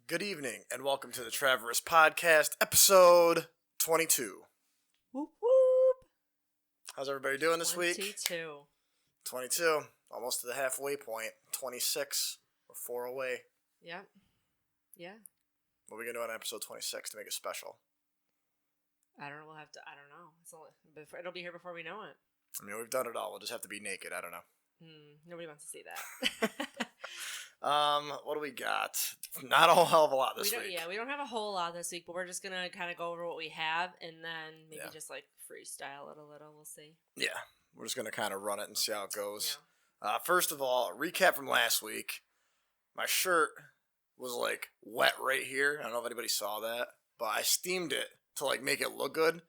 Good evening, and welcome to the Traverse Podcast, episode 22. Whoop whoop. How's everybody doing this 22. week? 22. Almost to the halfway point. 26. We're 4 away. Yeah. Yeah. What are we going to do on episode 26 to make it special? I don't know. I don't know. It'll be here before we know it. I mean, we've done it all. We'll just have to be naked. I don't know. Nobody wants to see that. What do we got? Not a whole hell of a lot this week. Yeah, we don't have a whole lot this week, but we're just going to kind of go over what we have and then maybe just like freestyle it a little. We'll see. Yeah. We're just going to kind of run it and see how it goes. Yeah. First of all, recap from last week. My shirt was like wet right here. I don't know if anybody saw that, but I steamed it to like make it look good.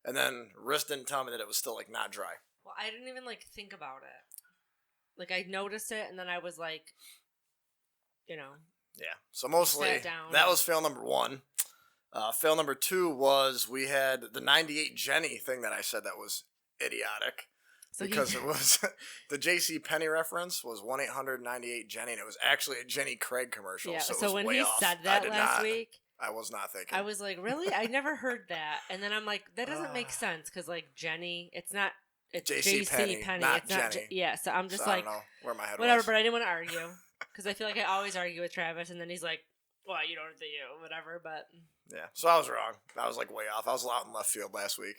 And then Riz didn't tell me that it was still like not dry. Well, I didn't even like think about it. Like I noticed it and then I was like, you know. Yeah. So mostly that was fail number 1. Fail number 2 was we had the 98 Jenny thing that I said that was idiotic. So because it was the J.C. Penney reference was 1-800-98-JENNY, and it was actually a Jenny Craig commercial. Yeah, so when he said that last week, I was not thinking. I was like, really? I never heard that. And then I'm like, that doesn't make sense because like Jenny, it's J.C. Penney. Not it's not Jenny. Yeah, so I'm just so like, I don't know where my head whatever. was. But I didn't want to argue because I feel like I always argue with Travis, and then he's like, well, you don't do you, whatever. But yeah, so I was wrong. I was like way off. I was out in left field last week.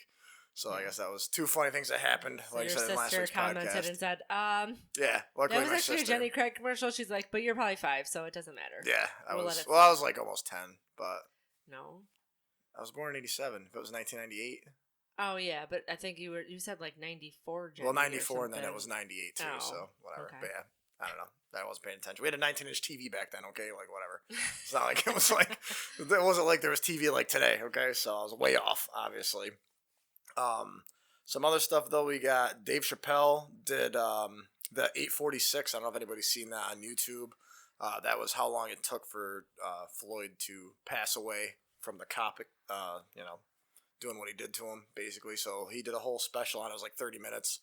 So I guess that was 2 funny things that happened. So like I said in last week's commented podcast. And said, yeah, luckily that was my actually sister. a Jenny Craig commercial. She's like, but you're probably 5, so it doesn't matter. Yeah, I was like almost 10, but no, I was born in 87. If it was 1998. Oh yeah, but I think you said like 94. Jenny, well, 94, and then it was 98 too. So whatever. Okay. But yeah, I don't know. I wasn't paying attention. We had a 19-inch TV back then. Okay, like whatever. It's not like it was like it wasn't like there was TV like today. Okay, so I was way off, obviously. Some other stuff though, we got Dave Chappelle did the 846. I don't know if anybody's seen that on YouTube. That was how long it took for Floyd to pass away from the cop, doing what he did to him, basically. So he did a whole special on it. It was like 30 minutes.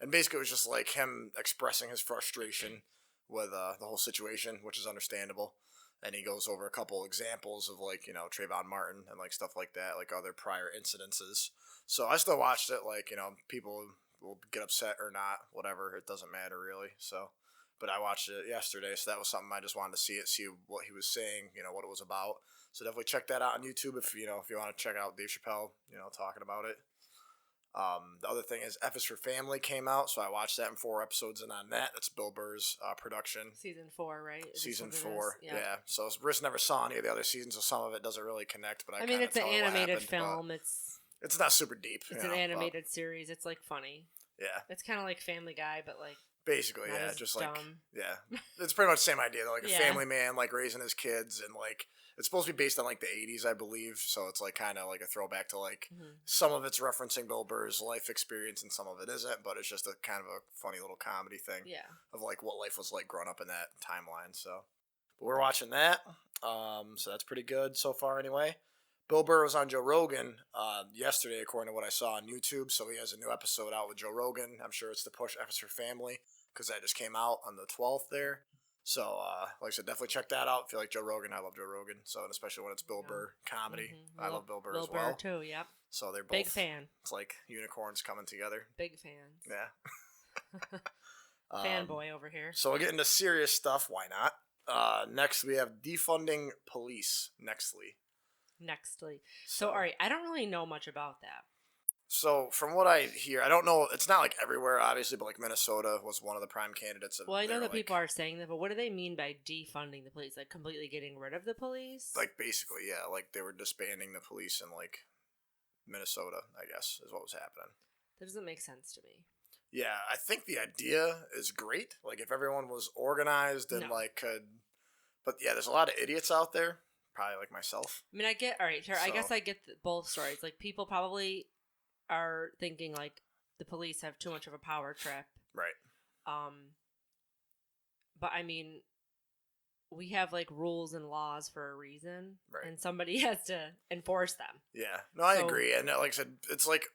And basically it was just like him expressing his frustration with the whole situation, which is understandable. And he goes over a couple examples of like, Trayvon Martin and like stuff like that, like other prior incidences. So I still watched it, like, people will get upset or not, whatever. It doesn't matter really. So, but I watched it yesterday, so that was something I just wanted to see what he was saying, what it was about. So definitely check that out on YouTube if you want to check out Dave Chappelle, talking about it. The other thing is F is for Family came out, so I watched that in 4 episodes, and on that, that's Bill Burr's production. Season 4, right? Season 4, yeah. So Riz never saw any of the other seasons, so some of it doesn't really connect. But I mean, it's an animated film. It's not super deep. It's an animated series. It's like funny. Yeah. It's kind of like Family Guy, but like. Basically, yeah, just dumb. Like, yeah. It's pretty much the same idea, though. Like a family man, like raising his kids, and like it's supposed to be based on like the 80s, I believe. So it's like kind of like a throwback to like some of it's referencing Bill Burr's life experience, and some of it isn't. But it's just a kind of a funny little comedy thing. Yeah. Of like what life was like growing up in that timeline. So, but we're watching that. So that's pretty good so far, anyway. Bill Burr was on Joe Rogan yesterday, according to what I saw on YouTube. So he has a new episode out with Joe Rogan. I'm sure it's to push F is for Family because that just came out on the 12th there. So, like I said, definitely check that out. If you like Joe Rogan, I love Joe Rogan. So, and especially when it's Bill Burr comedy. I love Bill Burr as well. Bill Burr too, yep. So they're both. Big fan. It's like unicorns coming together. Big fans. Yeah. Fanboy over here. So we'll get into serious stuff. Why not? Next, we have Defunding Police. Nextly. So, all right, I don't really know much about that. So, from what I hear, I don't know, it's not like everywhere, obviously, but like Minnesota was one of the prime candidates. Well, I know that people are saying that, but what do they mean by defunding the police? Like completely getting rid of the police? Like basically, yeah, like they were disbanding the police in like Minnesota, I guess, is what was happening. That doesn't make sense to me. Yeah, I think the idea is great. Like if everyone was organized and like could, but yeah, there's a lot of idiots out there. Probably like myself. I mean, I get, all right, sure, I guess I get both stories. Like, people probably are thinking, like, the police have too much of a power trip. Right. But, I mean, we have, like, rules and laws for a reason. Right. And somebody has to enforce them. Yeah. No, I agree. And like I said, it's like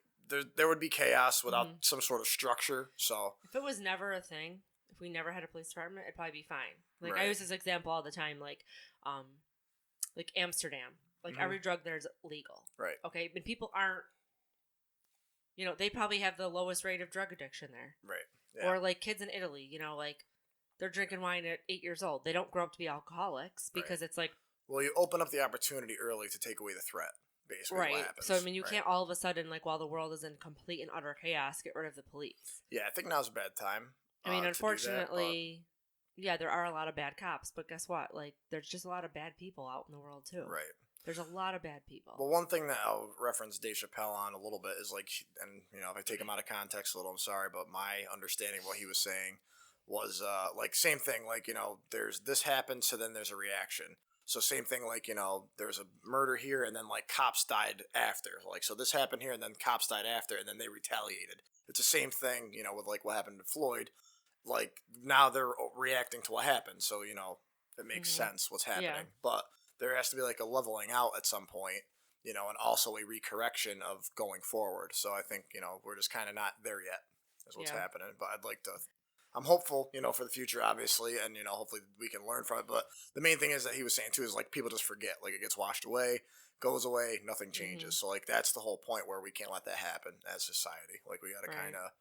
there would be chaos without some sort of structure, so. If it was never a thing, if we never had a police department, it'd probably be fine. Like, I use this example all the time, like, like Amsterdam. Like every drug there is legal. Right. Okay. But people aren't, they probably have the lowest rate of drug addiction there. Right. Yeah. Or like kids in Italy, like they're drinking wine at 8 years old. They don't grow up to be alcoholics because it's like. Well, you open up the opportunity early to take away the threat. Basically, right. What happens. So, I mean, you can't all of a sudden, like, while the world is in complete and utter chaos, get rid of the police. Yeah, I think now's a bad time. I mean, unfortunately, there are a lot of bad cops, but guess what? Like, there's just a lot of bad people out in the world, too. Right. There's a lot of bad people. Well, one thing that I'll reference Dave Chappelle on a little bit is, like, and, if I take him out of context a little, I'm sorry, but my understanding of what he was saying was, like, same thing, like, there's this happens, so then there's a reaction. So same thing, like, there's a murder here, and then, like, cops died after. Like, so this happened here, and then cops died after, and then they retaliated. It's the same thing, with, like, what happened to Floyd. Like, now they're reacting to what happened, so, it makes sense what's happening. Yeah. But there has to be, like, a leveling out at some point, and also a recorrection of going forward. So I think, we're just kind of not there yet is what's happening. But I'd like to... I'm hopeful, for the future, obviously, and, hopefully we can learn from it. But the main thing is that he was saying, too, is, like, people just forget. Like, it gets washed away, goes away, nothing changes. So, like, that's the whole point where we can't let that happen as society. Like, we got to kind of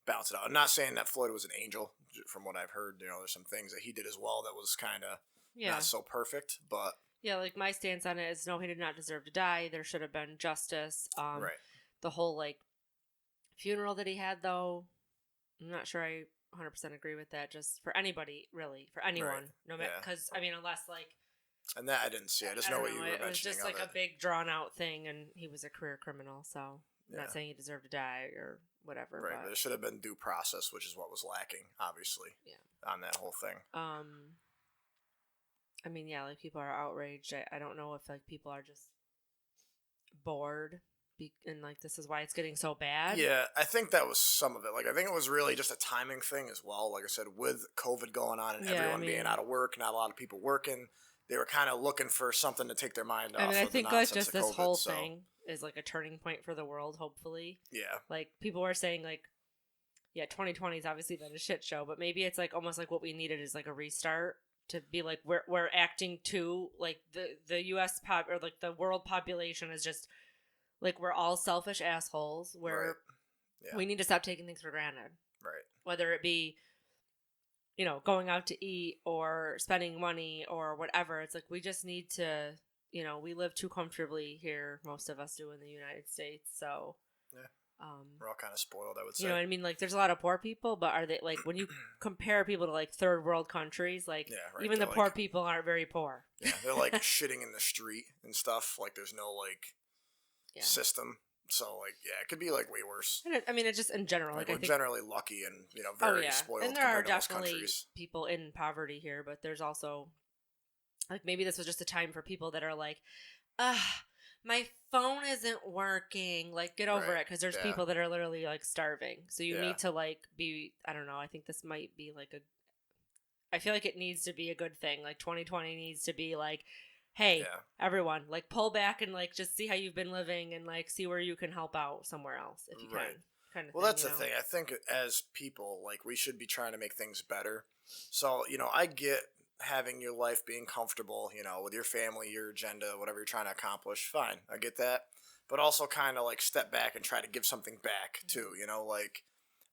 balance it out. I'm not saying that Floyd was an angel. From what I've heard, there's some things that he did as well that was kind of not so perfect, but... Yeah, like, my stance on it is, no, he did not deserve to die. There should have been justice. Right. The whole, like, funeral that he had, though, I'm not sure I 100% agree with that. Just for anybody, really, for anyone, no matter, because I mean, unless like, and that I didn't see. I just know what you were mentioning. It was just like a big drawn out thing, and he was a career criminal, so I'm not saying he deserved to die or whatever. Right, but there should have been due process, which is what was lacking, obviously. Yeah. On that whole thing. I mean, yeah, like people are outraged. I don't know if like people are just bored. And like this is why it's getting so bad. Yeah, I think that was some of it. Like I think it was really just a timing thing as well. Like I said, with COVID going on and everyone being out of work, not a lot of people working, they were kind of looking for something to take their mind off. I think like just this whole thing is like a turning point for the world. Hopefully, like people were saying like, 2020 has obviously been a shit show, but maybe it's like almost like what we needed is like a restart to be like we're acting to like the U.S. or like the world population is just. Like, we're all selfish assholes where we need to stop taking things for granted. Right. Whether it be, going out to eat or spending money or whatever. It's like, we just need to, we live too comfortably here. Most of us do in the United States. So, we're all kind of spoiled, I would say. You know what I mean? Like, there's a lot of poor people, but are they, like, when you compare people to, like, third world countries, like, even the poor people aren't very poor. Yeah, they're, like, shitting in the street and stuff. Like, there's no, like... system, so like it could be like way worse. And I mean, it's just in general. Like we're generally lucky and very spoiled. And there are definitely people in poverty here, but there's also like maybe this was just a time for people that are like, my phone isn't working. Like get over it, because there's people that are literally like starving. So you need to like be. I don't know. I think this might be like a. I feel like it needs to be a good thing. Like 2020 needs to be like. Hey, everyone, like pull back and like just see how you've been living and like see where you can help out somewhere else if you can. Kind of. Well, that's the thing. I think as people, like we should be trying to make things better. So, I get having your life being comfortable, with your family, your agenda, whatever you're trying to accomplish. Fine. I get that. But also kind of like step back and try to give something back too, like,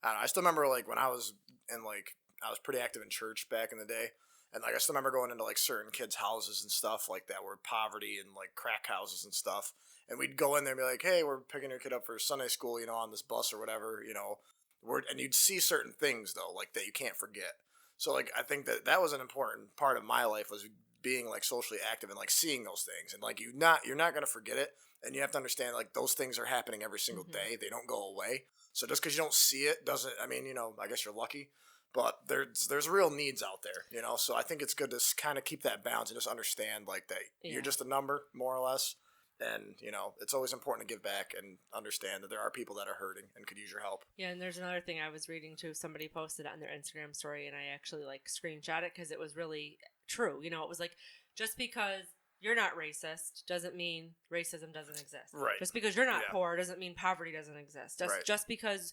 I don't know. I still remember like when I was I was pretty active in church back in the day. And, like, I still remember going into, like, certain kids' houses and stuff like that were poverty and, like, crack houses and stuff. And we'd go in there and be like, hey, we're picking your kid up for Sunday school, on this bus or whatever, and you'd see certain things, though, like, that you can't forget. So, like, I think that was an important part of my life was being, like, socially active and, like, seeing those things. And, like, you're not going to forget it. And you have to understand, like, those things are happening every single day. They don't go away. So just because you don't see it doesn't, I mean, I guess you're lucky. But there's real needs out there, So I think it's good to kind of keep that balance and just understand, like, that you're just a number, more or less. And, it's always important to give back and understand that there are people that are hurting and could use your help. Yeah, and there's another thing I was reading, too. Somebody posted it on their Instagram story, and I actually, like, screenshot it because it was really true. It was like, just because you're not racist doesn't mean racism doesn't exist. Right. Just because you're not poor doesn't mean poverty doesn't exist. Just because...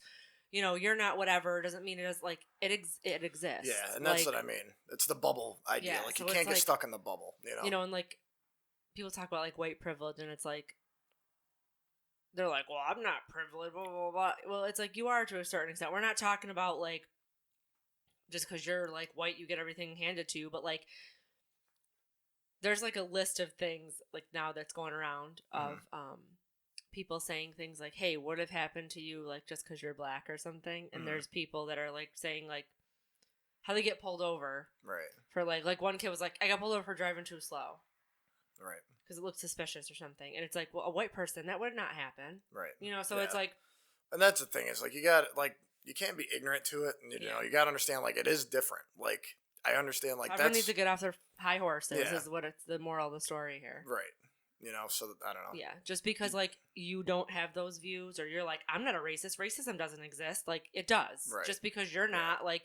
you're not whatever doesn't mean it is like it exists. Yeah, and that's what I mean. It's the bubble idea. Like so you can't get stuck in the bubble. And like people talk about like white privilege, and it's like they're like, well, I'm not privileged, blah blah blah. Well, it's like you are to a certain extent. We're not talking about like just because you're like white, you get everything handed to you, but like there's like a list of things like now that's going around of people saying things like, hey, what have happened to you like just because you're black or something, and there's people that are like saying like how they get pulled over for like one kid was like, I got pulled over for driving too slow because it looked suspicious or something, and it's like, well, a white person, that would not happen, so it's like, and that's the thing, is like you got like you can't be ignorant to it, and you know you got to understand like it is different. Like I understand like everyone needs to get off their high horses is what it's the moral of the story here, so I don't know, just because like you don't have those views, or you're like, I'm not a racist, racism doesn't exist, like it does, just because you're not like,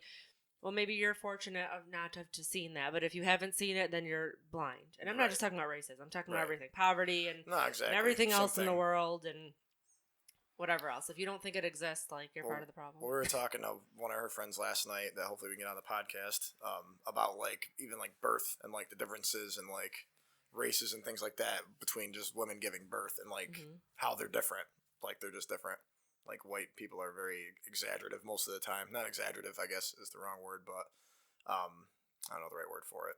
well, maybe you're fortunate of not to have seen that, but if you haven't seen it, then you're blind. And I'm not just talking about racism. I'm talking about everything, poverty and, and everything else in the world and whatever else. If you don't think it exists, like you're part of the problem. Well, we were talking to one of her friends last night that hopefully we can get on the podcast about like even like birth and like the differences and like races and things like that between just women giving birth and like how they're different. Like they're just different. Like white people are very exaggerative most of the time. Not exaggerative, I guess, is the wrong word, but I don't know the right word for it.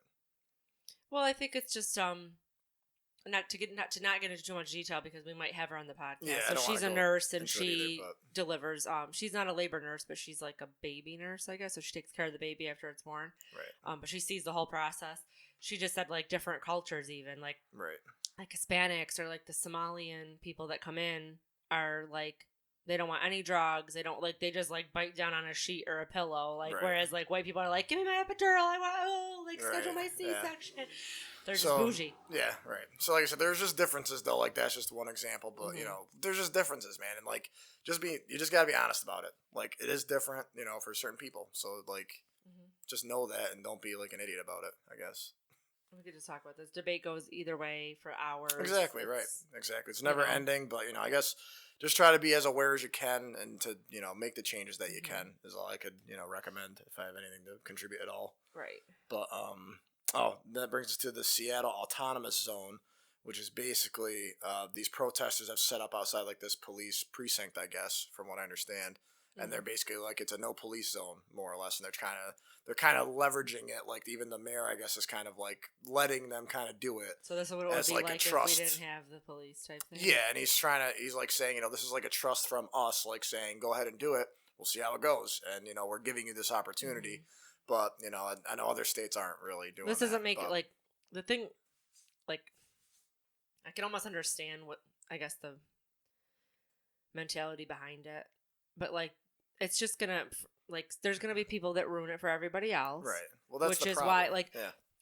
Well, I think it's just not to get into too much detail because we might have her on the podcast. Yeah, so she's a nurse and she delivers. She's not a labor nurse, but she's like a baby nurse, I guess. So she takes care of the baby after it's born. But she sees the whole process. She just said like different cultures, even like like Hispanics or like the Somalian people that come in are like. They don't want any drugs. They don't like. They just like bite down on a sheet or a pillow. Like whereas like white people are like, give me my epidural. I want schedule my C-section. They're just bougie. Yeah, right. So like I said, there's just differences though. Like that's just one example, but you know, there's just differences, man. And like, you just gotta be honest about it. Like it is different, you know, for certain people. So like, just know that and don't be like an idiot about it. I guess. We could just talk about this. Debate goes either way for hours. Exactly. Exactly. It's never ending, but you know, I guess. Just try to be as aware as you can and to, you know, make the changes that you can is all I could, you know, recommend if I have anything to contribute at all. Right. But, that brings us to the Seattle Autonomous Zone, which is basically these protesters have set up outside like this police precinct, I guess, from what I understand. And they're basically like, it's a no police zone, more or less. And they're kind of leveraging it. Like even the mayor, I guess, is kind of like letting them kind of do it. So this is what it would be like if we didn't have the police type thing. Yeah, and he's like saying, you know, this is like a trust from us, like saying, go ahead and do it. We'll see how it goes. And, you know, we're giving you this opportunity. But, you know, I know other states aren't really doing this. Doesn't make it like the thing, like, I can almost understand what, I guess, the mentality behind it. But, like, it's just going to, like, there's going to be people that ruin it for everybody else. Right. Well, that's which is why, like,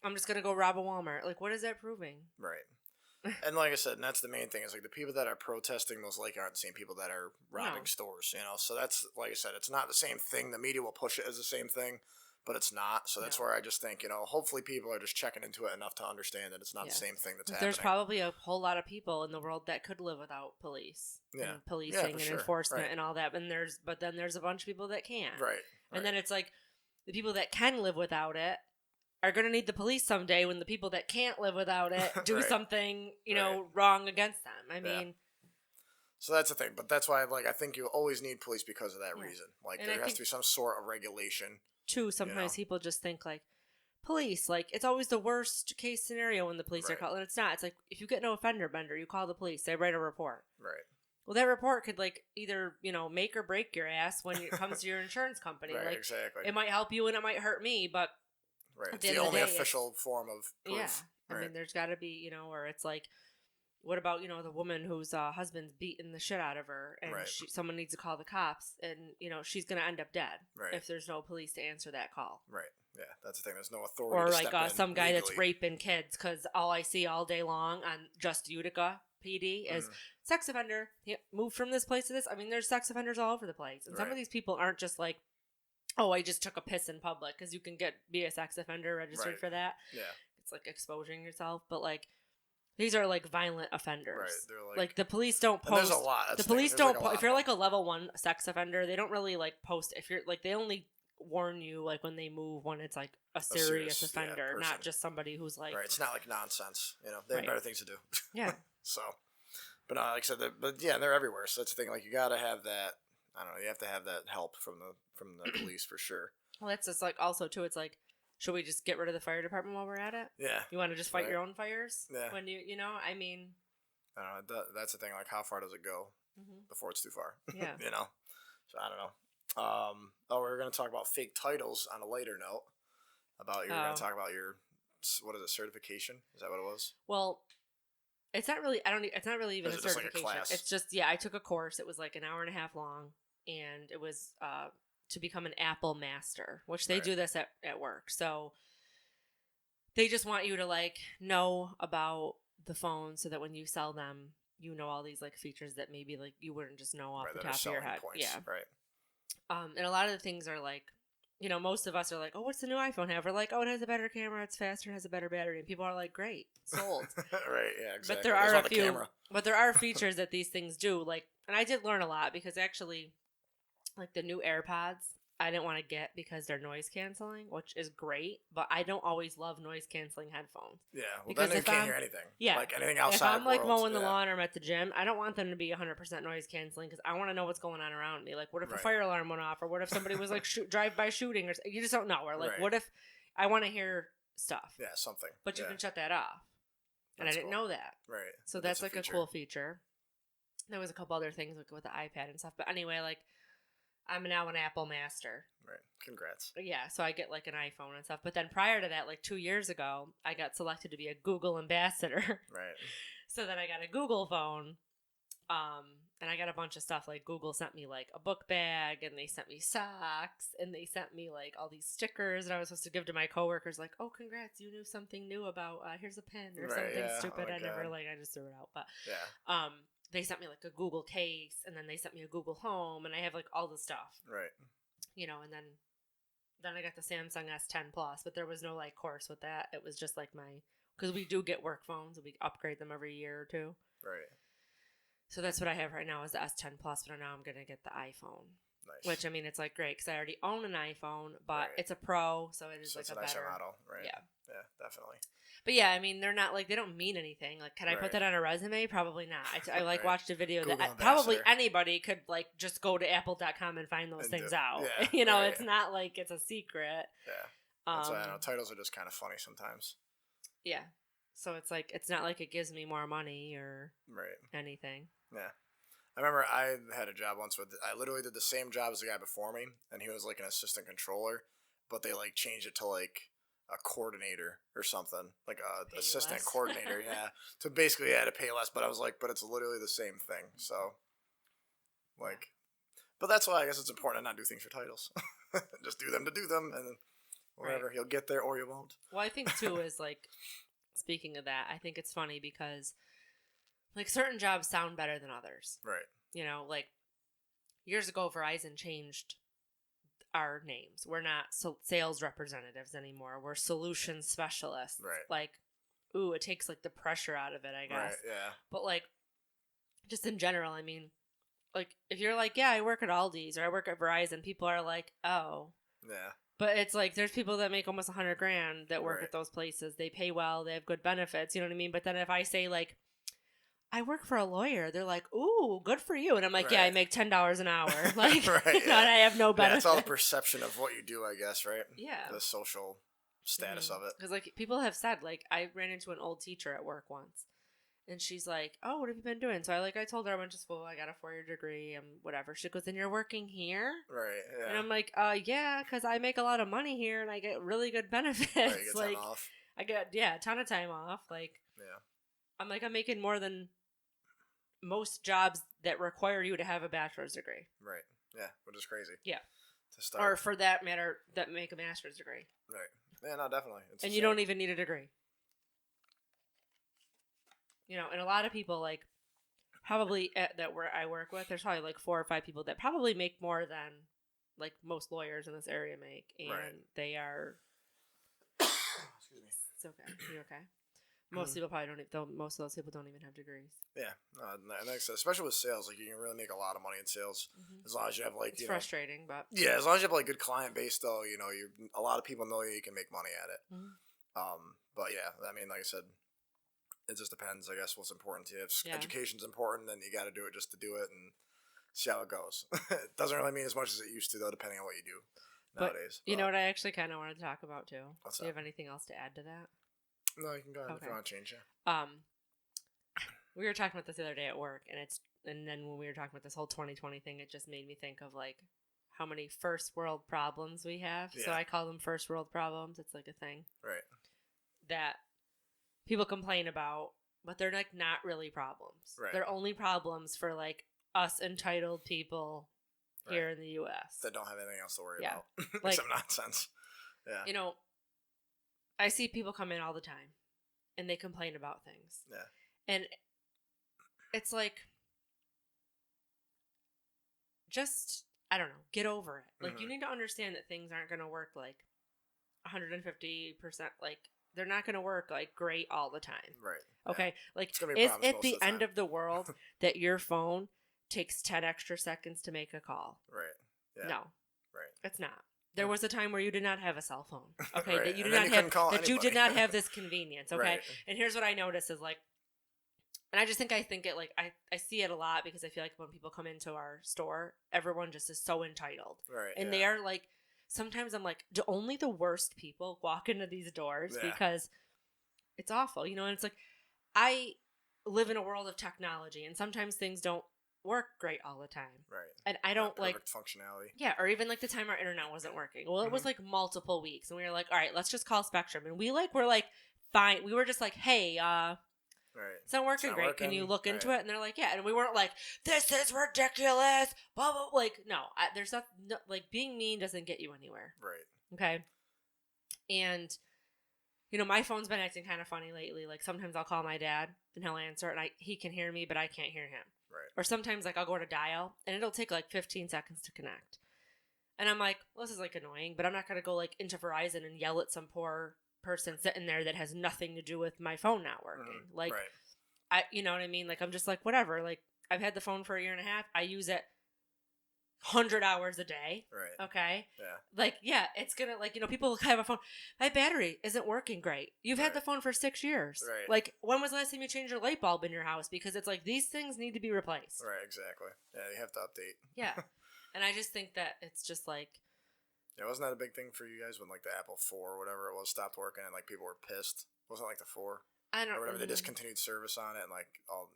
I'm just going to go rob a Walmart. Like, what is that proving? Right. And like I said, and that's the main thing, is like the people that are protesting most likely aren't the same people that are robbing stores, you know? So that's, like I said, it's not the same thing. The media will push it as the same thing, but it's not. So that's where I just think, you know, hopefully people are just checking into it enough to understand that it's not the same thing that's happening. There's probably a whole lot of people in the world that could live without police and policing and enforcement and all that. And then there's a bunch of people that can't. Right. And then it's like the people that can live without it are going to need the police someday when the people that can't live without it do something, you know, wrong against them. I mean, so that's the thing, but that's why, like, I think you always need police because of that reason. Like, and there has to be some sort of regulation. Too, sometimes people just think like police, like it's always the worst case scenario when the police are called, and it's not. It's like if you get no offender bender, you call the police, they write a report. Right. Well, that report could like either, you know, make or break your ass when it comes to your insurance company. Right. Like, exactly. It might help you and it might hurt me, but it's the only official form of proof. Yeah. I mean, there's got to be, you know, or it's like, what about, you know, the woman whose husband's beating the shit out of her and someone needs to call the cops and, you know, she's going to end up dead if there's no police to answer that call. Right. Yeah, that's the thing. There's no authority or to like step in some guy legally. that's raping kids, because all I see all day long on Just Utica PD is sex offender. He moved from this place to this. I mean, there's sex offenders all over the place. And some of these people aren't just like, oh, I just took a piss in public, because you can be a sex offender registered for that. Yeah. It's like exposing yourself. But like, these are like violent offenders. Right. They're like the police don't post. There's a lot. The police don't. If you're like a level 1 sex offender, they don't really like post. If you're like, they only warn you like when they move when it's like a serious offender, not just somebody who's like right. It's not like nonsense. They have better things to do. Yeah. So, but like I said, but yeah, they're everywhere. So that's the thing. Like you got to have that. I don't know. You have to have that help from the police for sure. Well, that's just like also too. It's like, should we just get rid of the fire department while we're at it? Yeah. You want to just fight your own fires? Yeah. When I mean. I don't know. That's the thing. Like, how far does it go before it's too far? Yeah. So I don't know. We're gonna talk about fake titles on a later note. You're gonna talk about your certification? Is that what it was? Well, it's not really. It's not really even a certification. Like a class? It's just I took a course. It was like an hour and a half long, and it was to become an Apple master, which they do this at work. So they just want you to like know about the phone so that when you sell them, you know all these like features that maybe like you wouldn't just know off the top of your head. Points. Yeah. Right. And a lot of the things are like, most of us are like, oh, what's the new iPhone have? We're like, oh, it has a better camera, it's faster, it has a better battery, and people are like, great, sold. Right. Yeah. Exactly. But there are features that these things do. Like, and I did learn a lot because actually, like the new AirPods, I didn't want to get because they're noise canceling, which is great, but I don't always love noise canceling headphones. Yeah, well because then you can't hear anything. Yeah. Like anything outside. If I'm like mowing the lawn or I'm at the gym, I don't want them to be 100% noise canceling because I want to know what's going on around me. Like, what if a fire alarm went off, or what if somebody was like drive-by shooting, or you just don't know. Or like, what if I want to hear stuff? Yeah, something. But you can shut that off, and I didn't know that. Right. So that's like a cool feature. There was a couple other things like with the iPad and stuff, but anyway, like. I'm now an Apple master. Right. Congrats. Yeah, so I get like an iPhone and stuff. But then prior to that, like 2 years ago, I got selected to be a Google ambassador. Right. So then I got a Google phone. And I got a bunch of stuff. Like Google sent me like a book bag, and they sent me socks, and they sent me like all these stickers that I was supposed to give to my coworkers. Like, oh, congrats, you knew something new about here's a pen or something stupid. I just threw it out. But they sent me like a Google case, and then they sent me a Google Home, and I have like all the stuff. Right. And then I got the Samsung S10 Plus, but there was no like course with that. It was just like because we do get work phones, and we upgrade them every year or two. Right. So that's what I have right now is the S10 Plus, but now I'm going to get the iPhone. Nice. Which, I mean, it's like great because I already own an iPhone, but it's a Pro, so it is like a better model. Right. Yeah. Yeah, definitely. But yeah, I mean, they're not like, they don't mean anything. Like, can I put that on a resume? Probably not. I like watched a video Google that probably anybody could like just go to apple.com and find those things out. Yeah, it's not like it's a secret. Yeah. That's why I know titles are just kind of funny sometimes. Yeah. So it's like, it's not like it gives me more money or anything. Yeah. I remember I had a job once I literally did the same job as the guy before me, and he was like an assistant controller, but they like changed it to like a coordinator or something, like a assistant coordinator. Yeah. So basically I had to pay less, but I was like, but it's literally the same thing. So like, but that's why I guess it's important to not do things for titles. Just do them to do them, and then whatever, you'll get there or you won't. Well, I think too is like, speaking of that, I think it's funny because like certain jobs sound better than others. Right. Like years ago, Verizon changed our names. We're not sales representatives anymore. We're solution specialists. Right. Like, ooh, it takes like the pressure out of it, I guess. Right, yeah. But like, just in general, I mean, like if you're like, yeah, I work at Aldi's or I work at Verizon, people are like, oh. Yeah. But it's like, there's people that make almost $100,000 that work at those places. They pay well. They have good benefits. You know what I mean? But then if I say like, I work for a lawyer, they're like, ooh, good for you. And I'm like, yeah, I make $10 an hour. Like, and I have no benefit. Yeah, it's all the perception of what you do, I guess, right? Yeah. The social status of it. Because like people have said, like, I ran into an old teacher at work once. And she's like, oh, what have you been doing? So I told her I went to school. I got a 4-year degree and whatever. She goes, and you're working here? Right, yeah. And I'm like, yeah, because I make a lot of money here and I get really good benefits. Right, you get time off. I get, a ton of time off. Like, I'm like, I'm making more than most jobs that require you to have a bachelor's degree. Right, yeah, which is crazy. Yeah. To start. Or for that matter, that make a master's degree. Right. Yeah, no, definitely. And you don't even need a degree. And a lot of people, like, probably where I work with, there's probably, like, 4 or 5 people that probably make more than, like, most lawyers in this area make. And they are... Excuse me. It's okay. You okay? Most people probably don't. Most of those people don't even have degrees. Yeah, and especially with sales, like you can really make a lot of money in sales as long as you have like. It's frustrating, but yeah, as long as you have like good client base, though, a lot of people know you can make money at it. But yeah, I mean, like I said, it just depends. I guess what's important to you. If education's important, then you got to do it just to do it and see how it goes. It doesn't really mean as much as it used to, though, depending on what you do nowadays. You know what I actually kind of wanted to talk about too. What's do you have anything else to add to that? No, you can go ahead if you want to change it. We were talking about this the other day at work, and then when we were talking about this whole 2020 thing, it just made me think of like how many first world problems we have. Yeah. So I call them first world problems. It's like a thing, right? That people complain about, but they're like not really problems. Right. They're only problems for like us entitled people here in the U.S. that don't have anything else to worry about, like some nonsense. Yeah, I see people come in all the time, and they complain about things. Yeah, and it's like, just, I don't know, get over it. Like, you need to understand that things aren't going to work like 150%. Like, they're not going to work like great all the time. Right. Okay. Yeah. Like, is it the end of the world that your phone takes 10 extra seconds to make a call? Right. Yeah. No. Right. It's not. There was a time where you did not have a cell phone. Okay. Right. That you did not have this convenience. Okay. Right. And here's what I notice is like, and I think it like, I see it a lot because I feel like when people come into our store, everyone just is so entitled. Right. And they are like, sometimes I'm like, do only the worst people walk into these doors? Yeah. Because it's awful, and it's like, I live in a world of technology, and sometimes things don't work great all the time. Right. And I don't like functionality. Yeah, or even like the time our internet wasn't working. Well, it was like multiple weeks, and we were like, all right, let's just call Spectrum. And we're like, fine. We were just like, hey, right. It's not working great. Can you look into it? And they're like, yeah. And we weren't like, this is ridiculous. Blah, blah. Like, no, there's not, like, being mean doesn't get you anywhere. Right. Okay. And, my phone's been acting kind of funny lately. Like, sometimes I'll call my dad and he'll answer and he can hear me, but I can't hear him. Right. Or sometimes, like, I'll go to dial and it'll take like 15 seconds to connect. And I'm like, well, this is like annoying, but I'm not going to go like into Verizon and yell at some poor person sitting there that has nothing to do with my phone not working. Like, right. You know what I mean? Like, I'm just like, whatever. Like, I've had the phone for a year and a half. I use it 100 hours a day. Right. Okay. Yeah. Like, yeah, it's gonna, like, people have a phone. My battery isn't working great. You've had the phone for 6 years. Right. Like, when was the last time you changed your light bulb in your house? Because it's like, these things need to be replaced. Right. Exactly. Yeah. You have to update. Yeah. And I just think that it's just like, yeah, wasn't that a big thing for you guys when like the Apple 4 or whatever it was stopped working and like people were pissed? Wasn't it like the 4? I don't know. Or whatever, they discontinued service on it and like all,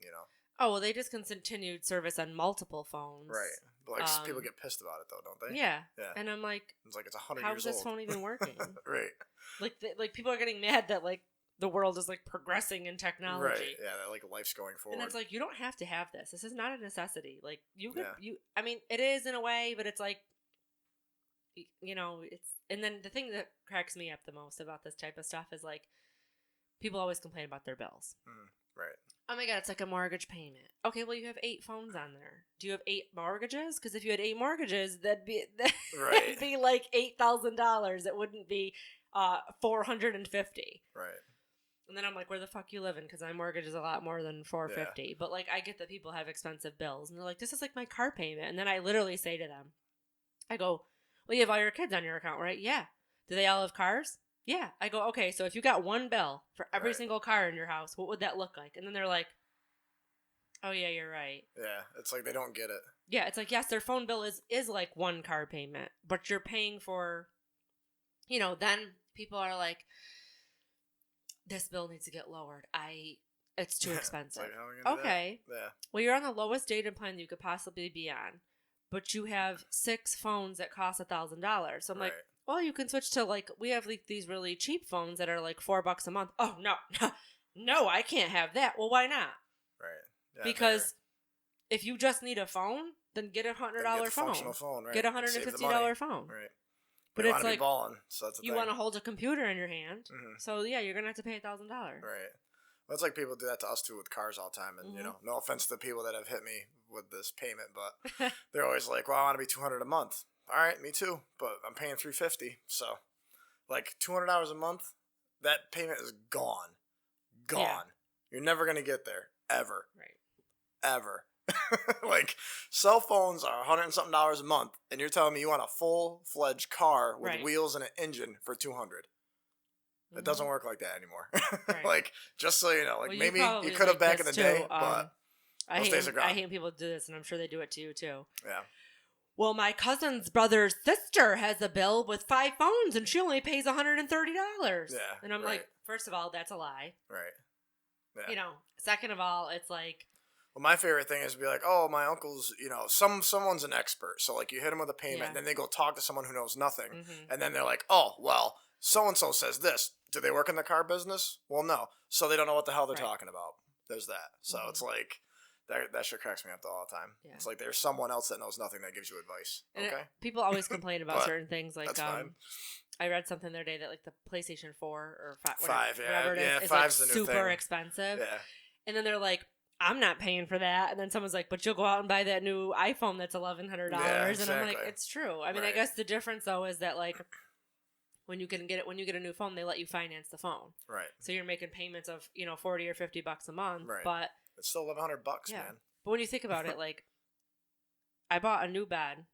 Oh, well, they discontinued service on multiple phones. Right. But like people get pissed about it though, don't they? Yeah. Yeah. And I'm like, it's like it's 100 how years is this old. phone even working? Right. Like people are getting mad that like the world is like progressing in technology. Right. Yeah, that like life's going forward. And it's like, you don't have to have this. This is not a necessity. Like I mean, it is in a way, but it's like, it's, and then the thing that cracks me up the most about this type of stuff is like, people always complain about their bills. Right. Oh my God, it's like a mortgage payment. Okay, well, you have 8 phones on there. Do you have 8 mortgages? Because if you had 8 mortgages, that'd be like $8,000. It wouldn't be $450. Right. And then I'm like, where the fuck you living? Because my mortgage is a lot more than $450. Yeah. But like, I get that people have expensive bills, and they're like, this is like my car payment. And then I literally say to them, I go, well, you have all your kids on your account, right? Yeah. Do they all have cars? Yeah. I go, okay, so if you got one bill for every single car in your house, what would that look like? And then they're like, oh, yeah, you're right. Yeah. It's like they don't get it. Yeah. It's like, yes, their phone bill is like one car payment, but you're paying for, then people are like, this bill needs to get lowered. It's too expensive. Like, how are we gonna do okay. that? Yeah. Well, you're on the lowest data plan that you could possibly be on, but you have 6 phones that cost $1,000. So I'm like, well, you can switch to like, we have like these really cheap phones that are like $4 a month. Oh, no, I can't have that. Well, why not? Right. Yeah, because if you just need a phone, then get a $100 phone. Functional phone, right? Get a $150 phone. Right. But it's like, balling, so that's you want to hold a computer in your hand. Mm-hmm. So yeah, you're going to have to pay $1,000. Right. Well, it's like people do that to us too with cars all the time. And, no offense to the people that have hit me with this payment, but they're always like, well, I want to be $200 a month. All right, me too, but I'm paying $350. So like $200 a month, that payment is gone. gone. Yeah. You're never going to get there. Ever. Right. Ever. Like, cell phones are $100 and something a month, and you're telling me you want a full-fledged car with wheels and an engine for $200. It doesn't work like that anymore. Right. Like, just so you know, like, well, maybe you could have back in the day, but those days are gone. I hate people do this, and I'm sure they do it to you too. Yeah. Well, my cousin's brother's sister has a bill with 5 phones, and she only pays $130. Yeah. And I'm like, first of all, that's a lie. Right. Yeah. You know, second of all, it's like. Well, my favorite thing is to be like, oh, my uncle's, you know, someone's an expert. So, like, you hit him with a payment, and then they go talk to someone who knows nothing. Mm-hmm. And then they're like, oh, well, so-and-so says this. Do they work in the car business? Well, no. So they don't know what the hell they're talking about. There's that. So it's like, that shit cracks me up all the time. Yeah. It's like there's someone else that knows nothing that gives you advice. And okay? People always complain about certain things. Like, that's fine. I read something the other day that, like, the PlayStation 4 or 5, whatever it is, is like super expensive. Yeah. And then they're like, I'm not paying for that. And then someone's like, but you'll go out and buy that new iPhone that's $1,100. Yeah, exactly. And I'm like, it's true. I mean, I guess the difference, though, is that, like, when you get a new phone, they let you finance the phone. Right. So you're making payments of, you know, $40 or $50 a month. Right. But it's still $1,100, man. But when you think about it, like, I bought a new bed,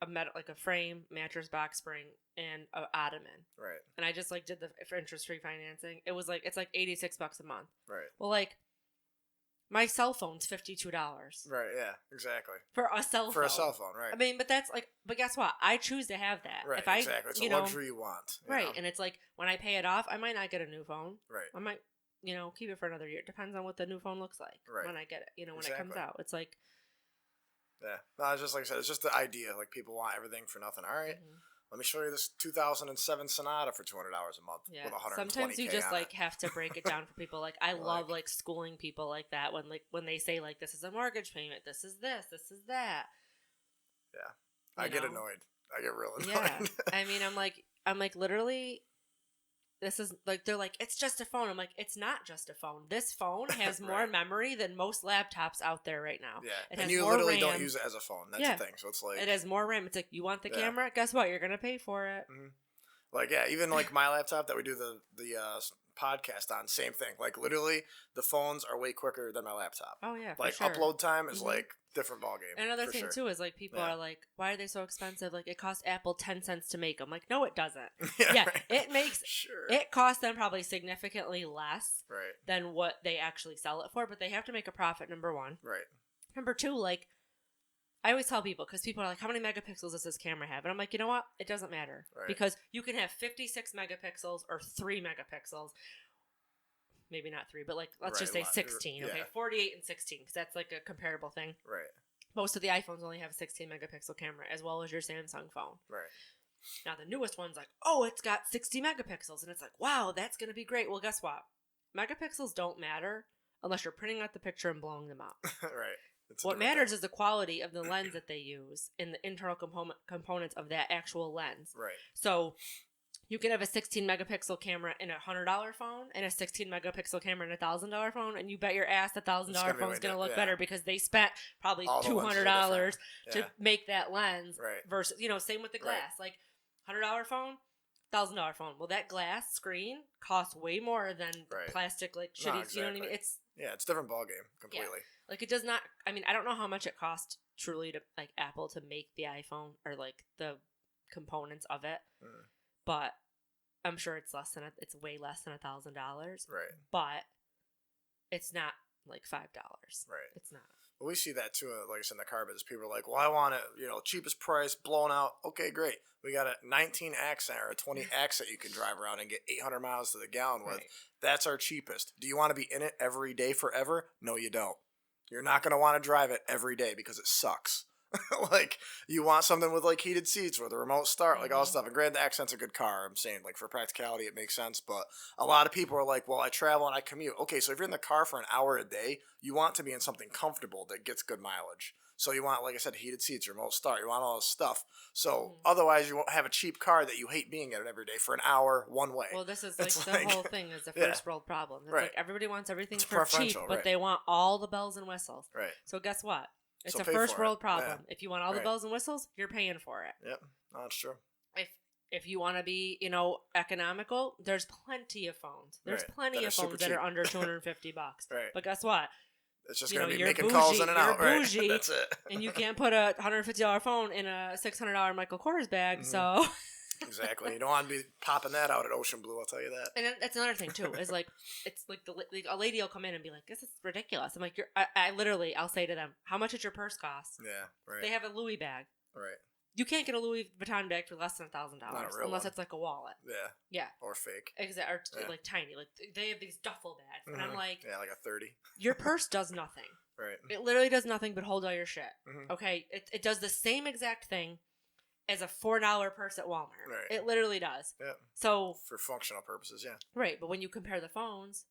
like a frame, mattress, box spring, and an ottoman. Right. And I just, like, did the for interest-free financing. It was like, it's like $86 a month. Right. Well, like, my cell phone's $52. Right, yeah, exactly. For a cell phone. For a cell phone, right. I mean, but that's like, but guess what? I choose to have that. Right, exactly. It's a luxury you want. Right, and it's like, when I pay it off, I might not get a new phone. Right. I might, you know, keep it for another year. It depends on what the new phone looks like. Right. When I get it, you know, when it comes out. It's like. Yeah. No, it's just like I said, it's just the idea. Like, people want everything for nothing. All right. Mm-hmm. Let me show you this 2007 Sonata for $200 a month. Yeah. With 120K Sometimes you just like have to break it down for people. Like, I love like schooling people like that when they say like, this is a mortgage payment, this is this is that. Yeah. I get annoyed. I get real annoyed. Yeah. I mean, I'm like literally, this is like, they're like, it's just a phone. I'm like, it's not just a phone. This phone has more memory than most laptops out there right now. Yeah. And you literally don't use it as a phone. That's the thing. So it's like. It has more RAM. It's like, you want the camera? Guess what? You're going to pay for it. Mm-hmm. Like, yeah, even like my laptop that we do the podcast on, same thing. Like, literally, the phones are way quicker than my laptop. Oh, yeah. Like, upload time is like different ballgame. And another thing, too, is like, people are like, why are they so expensive? Like, it costs Apple 10 cents to make them. Like, no, it doesn't. It makes, it costs them probably significantly less than what they actually sell it for, but they have to make a profit, number one. Right. Number two, like, I always tell people, because people are like, how many megapixels does this camera have? And I'm like, you know what? It doesn't matter. Right. Because you can have 56 megapixels or 3 megapixels. Maybe not 3, but like, let's just say 16. Okay, 48 and 16, because that's like a comparable thing. Right. Most of the iPhones only have a 16 megapixel camera, as well as your Samsung phone. Right. Now, the newest one's like, oh, it's got 60 megapixels. And it's like, wow, that's going to be great. Well, guess what? Megapixels don't matter unless you're printing out the picture and blowing them up. Right. What matters is the quality of the lens that they use and the internal components of that actual lens. Right. So you can have a 16 megapixel camera in a $100 phone and a 16 megapixel camera in a $1,000 phone, and you bet your ass the $1,000 phone is going to look better because they spent probably $200 to make that lens. Right. Versus, you know, same with the glass. Like, $100 phone, $1,000 phone. Well, that glass screen costs way more than plastic, like shitty. Exactly. You know what I mean? It's a different ballgame completely. Yeah. Like, it does not. I mean, I don't know how much it cost truly to like Apple to make the iPhone or like the components of it, but I'm sure it's it's way less than $1,000. Right. But it's not like $5. Right. It's not. Well, we see that too, like I said, in the car business. People are like, well, I want it, you know, cheapest price, blown out. Okay, great. We got a 19 accent or a 20 accent you can drive around and get 800 miles to the gallon with. Right. That's our cheapest. Do you want to be in it every day forever? No, you don't. You're not going to want to drive it every day because it sucks. Like, you want something with, like, heated seats with a remote start, like, all this stuff. And granted, the Accent's a good car. I'm saying, like, for practicality, it makes sense. But a lot of people are like, well, I travel and I commute. Okay, so if you're in the car for an hour a day, you want to be in something comfortable that gets good mileage. So you want, like I said, heated seats, remote start. You want all this stuff. So otherwise, you won't have a cheap car that you hate being in it every day for an hour one way. Well, this is like the whole thing is a first world problem. It's like everybody wants everything for cheap, but they want all the bells and whistles. Right. So guess what? It's a first world problem. Yeah. If you want all the bells and whistles, you're paying for it. Yep. No, that's true. if you want to be, economical, there's plenty of phones. There's plenty of phones that are under $250. Right. But guess what? It's just going to be you're making bougie, calls in and out. You're Right. bougie, That's it. And you can't put a $150 phone in a $600 Michael Kors bag. So exactly, you don't want to be popping that out at Ocean Blue. I'll tell you that. And that's another thing too. Is like it's like a lady will come in and be like, "This is ridiculous." I'm like, I'll say to them, "How much does your purse cost?" Yeah, right. They have a Louis bag. Right. You can't get a Louis Vuitton bag for less than $1,000 unless one. it's like a wallet. Yeah. Yeah. Or fake. Exactly. Or like tiny. Like they have these duffel bags, and I'm like, yeah, like a 30. Your purse does nothing. Right. It literally does nothing but hold all your shit. Okay. It does the same exact thing as a $4 purse at Walmart. Right. It literally does. Yeah. So for functional purposes, yeah. Right, but when you compare the phones,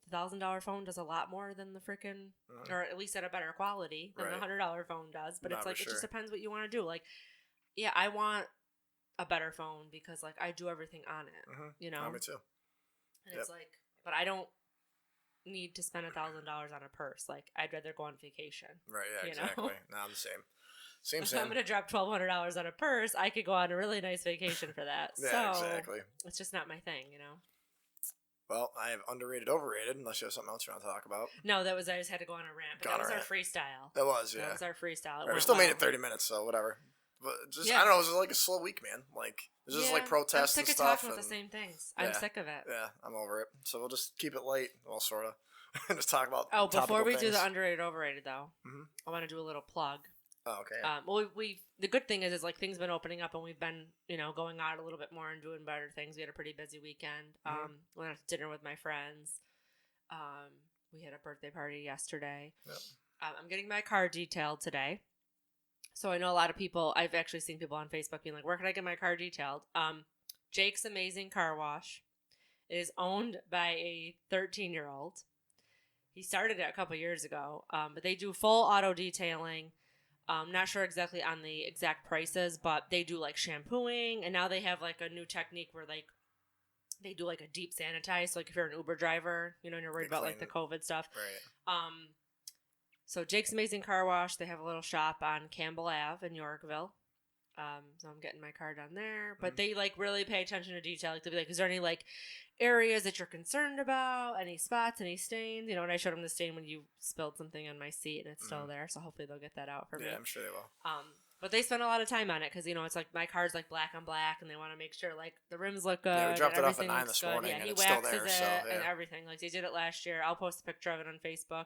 the $1,000 phone does a lot more than the freaking, or at least at a better quality than the $100 phone does. But it's like it just depends what you want to do. Like, yeah, I want a better phone because like I do everything on it. You know. Oh, me too. And it's like, but I don't need to spend $1,000 on a purse. Like, I'd rather go on vacation. Right. Yeah. Exactly. No, I'm the same. Same. If I'm going to drop $1,200 on a purse, I could go on a really nice vacation for that. Yeah, exactly. It's just not my thing, Well, I have underrated, overrated, unless you have something else you want to talk about. No, I just had to go on a rant. But that was our freestyle. That was, yeah. That was our freestyle. We still made it 30 minutes, so whatever. But just, I don't know, it was like a slow week, man. Like, it was just like protests and stuff. I'm sick of talking about the same things. I'm sick of it. Yeah, I'm over it. So we'll just keep it light, well, sort of. Just talk about before we do the underrated, overrated, though, I want to do a little plug. Oh, okay. Well, the good thing is like things been opening up and we've been, going out a little bit more and doing better things. We had a pretty busy weekend. Went out to dinner with my friends. We had a birthday party yesterday. Yep. I'm getting my car detailed today. So I know a lot of people, I've actually seen people on Facebook being like, where can I get my car detailed? Jake's Amazing Car Wash. It is owned by a 13-year-old. He started it a couple years ago, but they do full auto detailing. Not sure exactly on the exact prices, but they do like shampooing, and now they have like a new technique where like they do like a deep sanitize. So like if you're an Uber driver, and you're worried about like the COVID stuff. Right. So Jake's Amazing Car Wash, they have a little shop on Campbell Ave in Yorkville. So I'm getting my car done there, but they like really pay attention to detail. Like they'll be like, is there any like areas that you're concerned about? Any spots, any stains? And I showed them the stain when you spilled something on my seat and it's still there. So hopefully they'll get that out for me. Yeah, I'm sure they will. But they spend a lot of time on it because, it's like my car's like black on black and they want to make sure like the rims look good. Yeah, we dropped it off at 9 this morning and he he waxes waxes still there, it and everything. Like they did it last year. I'll post a picture of it on Facebook.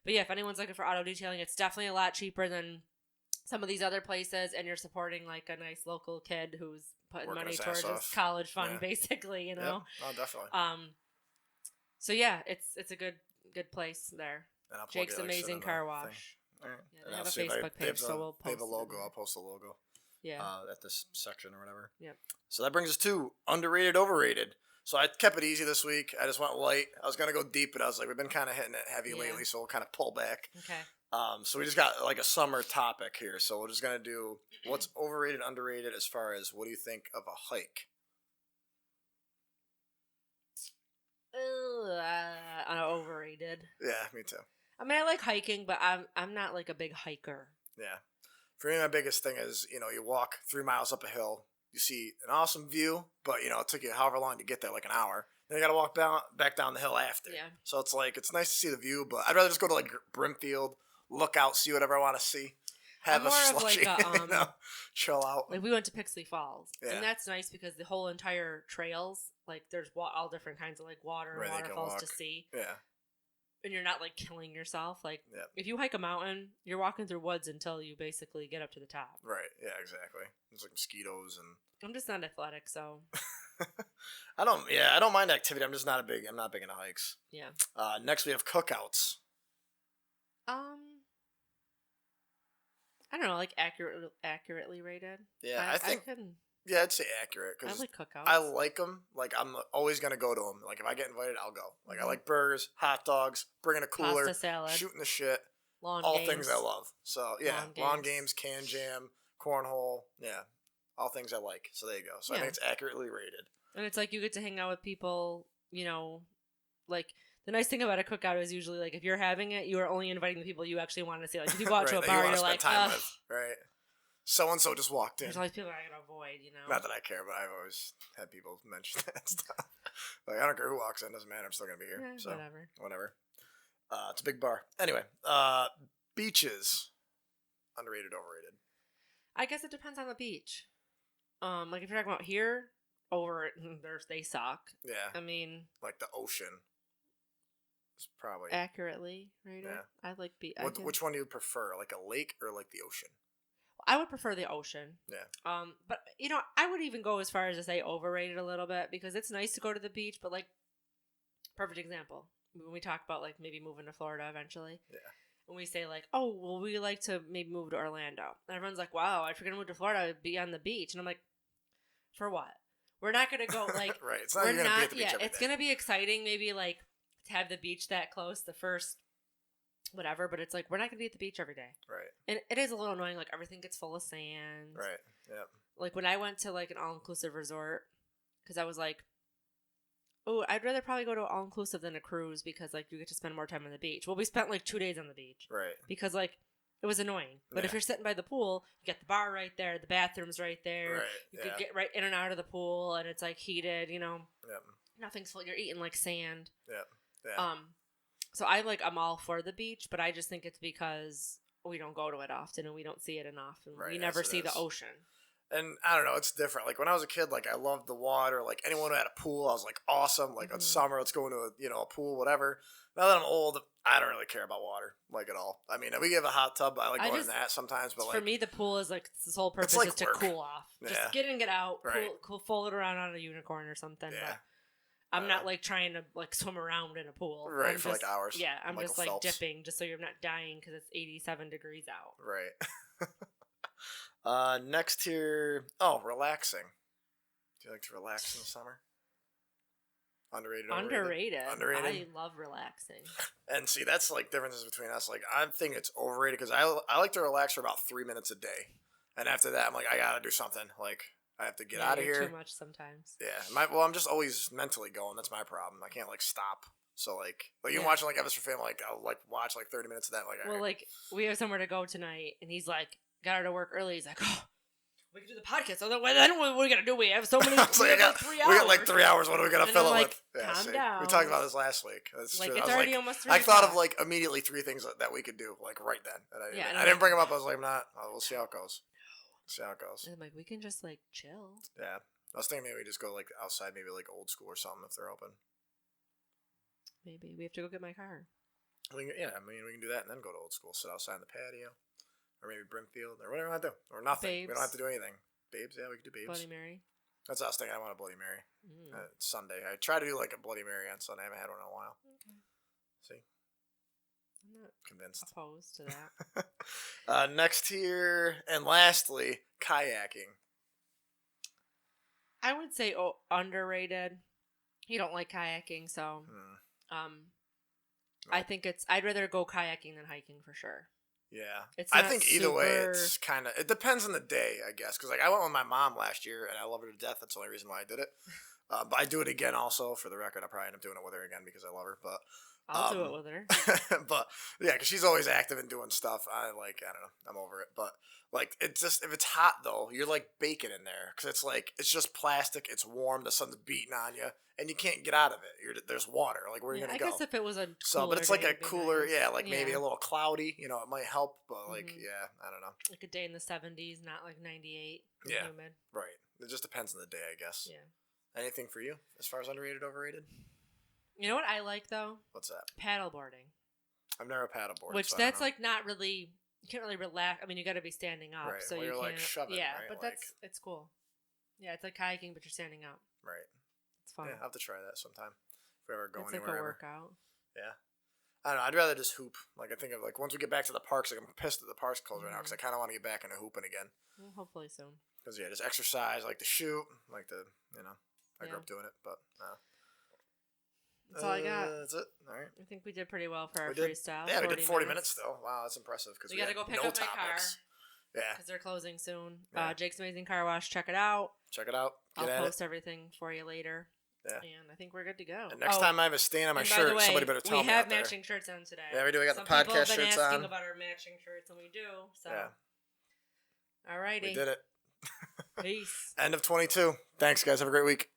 But yeah, if anyone's looking for auto detailing, it's definitely a lot cheaper than some of these other places, and you're supporting like a nice local kid who's putting Working money his towards ass his off. college fund, basically, Yep. Oh, definitely. So yeah, it's a good place there. And I'll plug Jake's it, like, Amazing in Car the Wash. thing. All right. Yeah, And they I'll have a see if Facebook they have page, so we'll they have a post logo. it. I'll post a logo. Yeah. At this section or whatever. Yep. So that brings us to underrated, overrated. So I kept it easy this week. I just went light. I was gonna go deep, but I was like, we've been kind of hitting it heavy lately, so we'll kind of pull back. Okay. So we just got like a summer topic here. So we're just gonna do what's overrated, underrated as far as what do you think of a hike? Overrated. Yeah, me too. I mean, I like hiking, but I'm not like a big hiker. Yeah. For me, my biggest thing is, you walk 3 miles up a hill, you see an awesome view, but, it took you however long to get there, like an hour. Then you got to walk back down the hill after. Yeah. So it's like, it's nice to see the view, but I'd rather just go to like Brimfield, look out, see whatever I want to see, have I'm a more slushy, of like chill out. Like we went to Pixley Falls, Yeah. and that's nice because the whole entire trails, like there's all different kinds of like water and waterfalls to see. Yeah. And you're not like killing yourself. Like Yep. if you hike a mountain, you're walking through woods until you basically get up to the top. Right. Yeah, exactly. There's like mosquitoes and I'm just not athletic, so I don't mind activity. I'm not big into hikes. yeah. Next we have cookouts. I don't know, like accurately rated. Yeah, I think yeah, I'd say accurate I because like cookouts. I like them. Like I'm always gonna go to them. Like if I get invited, I'll go. Like I like burgers, hot dogs, bringing a cooler, pasta salad, shooting the shit, all things I love. So yeah, lawn games, games. can jam, cornhole, yeah, all things I like. So there you go. So I think it's accurately rated. And it's like you get to hang out with people, like the nice thing about a cookout is usually like if you're having it, you are only inviting the people you actually want to see. Like if you go out to a bar, you're like, with. Right. So-and-so just walked in. There's always people I gotta avoid, Not that I care, but I've always had people mention that stuff. Like, I don't care who walks in. Doesn't matter. I'm still going to be here. So, whatever. It's a big bar. Anyway, beaches. Underrated, overrated. I guess it depends on the beach. Like if you're talking about here, they suck. Yeah. I mean, like the ocean. It's probably accurately rated. Yeah. I like beach. Which one do you prefer? Like a lake or like the ocean? I would prefer the ocean. Yeah. But I would even go as far as to say overrated a little bit because it's nice to go to the beach, but like, perfect example when we talk about like maybe moving to Florida eventually. Yeah. When we say like, oh, well, we like to maybe move to Orlando, and everyone's like, wow, if you're gonna move to Florida, I'd be on the beach, and I'm like, for what? We're not gonna go like right. It's not. You're gonna be at the beach every it's day. Gonna be exciting, maybe like to have the beach that close the first. Whatever, but it's like we're not gonna be at the beach every day, right? And it is a little annoying. Like everything gets full of sand, right? Yep. Like when I went to like an all-inclusive resort, because I was like, oh, I'd rather probably go to all-inclusive than a cruise because like you get to spend more time on the beach. Well, we spent like 2 days on the beach, right? Because like it was annoying. But if you're sitting by the pool, you get the bar right there, the bathroom's right there. Right. You could get right in and out of the pool, and it's like heated. Yep. Nothing's full. You're eating like sand. Yep. Yeah. So I'm all for the beach, but I just think it's because we don't go to it often and we don't see it enough, and we never see the ocean. And I don't know, it's different. Like when I was a kid, like I loved the water. Like anyone who had a pool, I was like awesome. Like on summer, let's go into a pool, whatever. Now that I'm old, I don't really care about water like at all. I mean, we have a hot tub. I like going in that sometimes, but for me, the pool is like the sole purpose is to cool off. Just get in, get out, cool, fold it around on a unicorn or something. Yeah. But I'm not like trying to like swim around in a pool. Right, for like hours. Yeah, I'm just like dipping just so you're not dying because it's 87 degrees out. Right. Next here, relaxing. Do you like to relax in the summer? Underrated. I love relaxing. And see, that's like differences between us. Like I think it's overrated because I like to relax for about 3 minutes a day, and after that, I'm like I gotta do something. Like I have to get out of here. Too much sometimes. Yeah. I'm just always mentally going. That's my problem. I can't like stop. So like you watching like Evis for Family, like I'll like watch like 30 minutes of that. Like like we have somewhere to go tonight, and he's like got out of work early. He's like, oh, we can do the podcast. So then what are we gonna do? We have so many. We got 3 hours. We got like 3 hours. What are we gonna fill it with? Yeah, calm down. We talked about this last week. That's like true. it's already almost 3 I thought of like immediately 3 things that we could do like right then. And I didn't bring them up. I was like, we'll see how it goes. See how it goes. And I'm like, we can just like chill. Yeah. I was thinking maybe we just go like outside, maybe like old school or something if they're open. Maybe we have to go get my car. We can do that and then go to old school, sit outside in the patio, or maybe Brimfield or whatever I want to do, or nothing. Babes. We don't have to do anything. Babes, yeah, we could do Babes. Bloody Mary. That's what I was thinking. I want a Bloody Mary. Sunday. I try to do like a Bloody Mary on Sunday. I haven't had one in a while. Okay. See. I'm not convinced. Opposed to that. Next here, and lastly, kayaking. I would say underrated. You don't like kayaking, so I think I'd rather go kayaking than hiking for sure. Yeah, I think either way, it's kind of, it depends on the day, I guess. Because like I went with my mom last year, and I love her to death. That's the only reason why I did it. But I do it again also for the record. I'll probably end up doing it with her again because I love her. But I'll do it with her. But yeah, because she's always active and doing stuff. I don't know. I'm over it. But like, it's just, if it's hot though, you're like baking in there because it's just plastic. It's warm. The sun's beating on you, and you can't get out of it. There's water. Like, where are you gonna go? I guess if it was a cooler but it's like a day, cooler, nice. Maybe a little cloudy. It might help. But like, I don't know. Like a day in the 70s, not like 98. Yeah, humid. Right. It just depends on the day, I guess. Yeah. Anything for you as far as underrated, overrated? You know what I like though? What's that? Paddleboarding. I've never paddleboarded. Which that's like not really. You can't really relax. I mean, you got to be standing up, right. so well, you you're can't. Like shoving, yeah, right? but it's cool. Yeah, it's like kayaking, but you're standing up. Right. It's fun. Yeah, I'll have to try that sometime. If we ever go it's anywhere. It's like a workout. Yeah. I don't know. I'd rather just hoop. Like I think of like once we get back to the parks, like I'm pissed that the parks closed right now because I kind of want to get back into hooping again. Well, hopefully soon. Because just exercise, like to shoot, like to I grew up doing it, but. That's all I got. That's it. All right. I think we did pretty well for our freestyle. Yeah, we did 40 minutes still. Wow, that's impressive. We got to go pick up my car. Yeah. Because they're closing soon. Yeah. Jake's Amazing Car Wash. Check it out. I'll post everything for you later. Yeah. And I think we're good to go. And next time I have a stain on my shirt, by the way, somebody better tell me. We have matching shirts on today. Yeah, we do. We got the podcast shirts on. Some people have been asking about our matching shirts, and we do. So. Alrighty. We did it. Peace. End of 22. Thanks, guys. Have a great week.